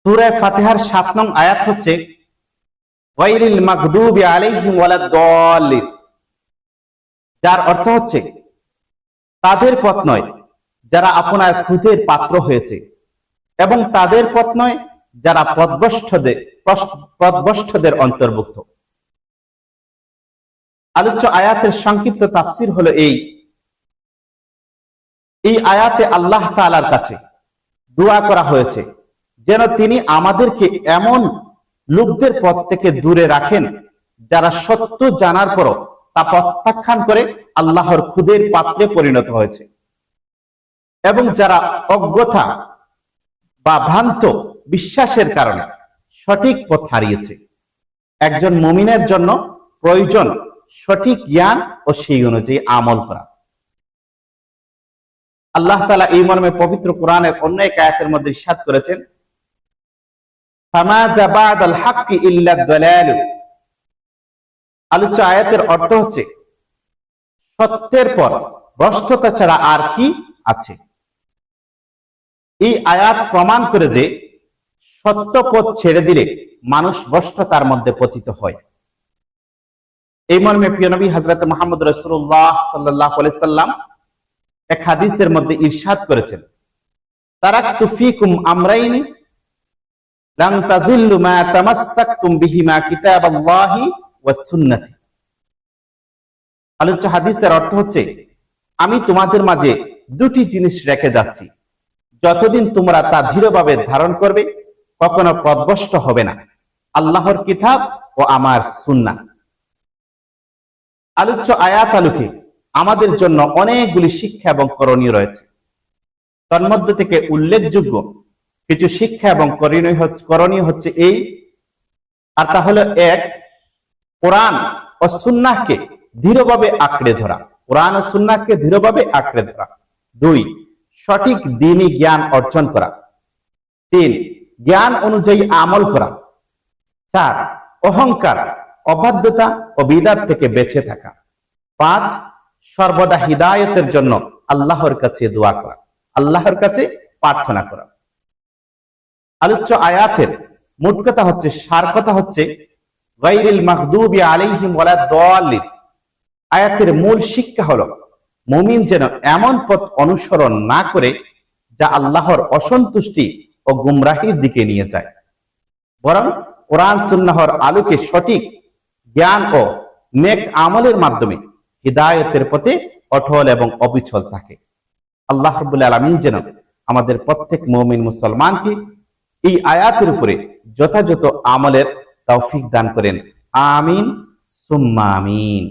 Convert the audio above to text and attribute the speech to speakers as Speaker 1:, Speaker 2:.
Speaker 1: সূরা ফাতিহার 7 নং আয়াত হচ্ছে গায়রিল মাগদুবি আলাইহিম ওয়ালাদ-দাল্লিন, যার অর্থ হচ্ছে তাদের পথ নয় যারা আপনার ক্রোধের পাত্র হয়েছে, এবং তাদের পথ নয় যারা পথভ্রষ্টদের অন্তর্ভুক্ত। আলোচ্য আয়াতের সংক্ষিপ্ত তাফসীর হলো এই আয়াতে আল্লাহ তাআলার কাছে দোয়া করা হয়েছে যেন তিনি আমাদেরকে এমন লোকদের পথ থেকে দূরে রাখেন যারা সত্য জানার পরও তা প্রত্যাখ্যান করে আল্লাহর ক্রোধের পাত্রে পরিণত হয়েছে, এবং যারা অজ্ঞতা বা ভ্রান্ত বিশ্বাসের কারণে সঠিক পথ হারিয়েছে। একজন মুমিনের জন্য প্রয়োজন সঠিক জ্ঞান ও সেই অনুযায়ী আমল করা। আল্লাহ তাআলা এই মর্মে পবিত্র কোরআনের অন্য এক আয়াতের মধ্যে ইরশাদ করেছেন, ফামাযা বা'দাল হাক্কি ইল্লা দালাল। আলোচ্য আয়াতের অর্থ হচ্ছে সত্যের পর ভ্রষ্টতা ছাড়া আর কি আছে। এই আয়াত প্রমাণ করে যে সত্য পথ ছেড়ে দিলে মানুষ ভ্রষ্টতার মধ্যে পতিত হয়। এই মর্মে প্রিয় নবী হযরত মুহাম্মদ রাসূলুল্লাহ সাল্লাল্লাহু আলাইহি সাল্লাম এক হাদিসের মধ্যে ইরশাদ করেছেন, তারাকতু ফীকুম আমরাইনি লান তাযিল্লু মা তামাসসাকতুম বিহিমা কিতাবাল্লাহি ওয়াস সুন্নাতি। আলোচ্য হাদিসের অর্থ হচ্ছে আমি তোমাদের মাঝে দুটি জিনিস রেখে যাচ্ছি, যতদিন তোমরা তা দৃঢ়ভাবে ধারণ করবে কখনো পথভ্রষ্ট হবে না, আল্লাহর কিতাব ও আমার সুন্নাহ। আলোচ্য আয়াত আলোকে আমাদের জন্য অনেকগুলি শিক্ষা এবং করণীয় রয়েছে। তন্মধ্যে থেকে উল্লেখযোগ্য কিছু শিক্ষা এবং করণীয় হচ্ছে এই, আর তা হলো এক, কোরআন ও সুন্নাহকে দৃঢ়ভাবে আঁকড়ে ধরা, কোরআন ও সুন্নাহকে দৃঢ়ভাবে আঁকড়ে ধরা। দুই, সঠিক দ্বীনি জ্ঞান অর্জন করা। তিন, জ্ঞান অনুযায়ী আমল করা। চার, অহংকার, অবাধ্যতা ও বিদআত থেকে বেঁচে থাকা। পাঁচ, সর্বদা হিদায়াতের জন্য আল্লাহর কাছে দোয়া করা, আল্লাহর কাছে প্রার্থনা করা। আলোচ্য আয়াতের মোট কথা হচ্ছে, সার কথা হচ্ছে গায়রিল মাগদুবি আলাইহিম ওয়ালাদ-দাল্লিন। আয়াতের মূল শিক্ষা হলো মুমিন যেন এমন পথ অনুসরণ না করে যা আল্লাহর অসন্তুষ্টি ও গুমরাহির দিকে নিয়ে যায়, বরং কোরআন সুন্নাহর আলোকে সঠিক জ্ঞান ও নেক আমলের মাধ্যমে হিদায়াতের পথে অটল এবং অবিচল থাকে। আল্লাহ রাব্বুল আলামিন যেন আমাদের প্রত্যেক মুমিন মুসলমানকে এই আয়াতের উপরে যথাযথ আমলের তৌফিক দান করেন। আমিন সুম্মা আমিন।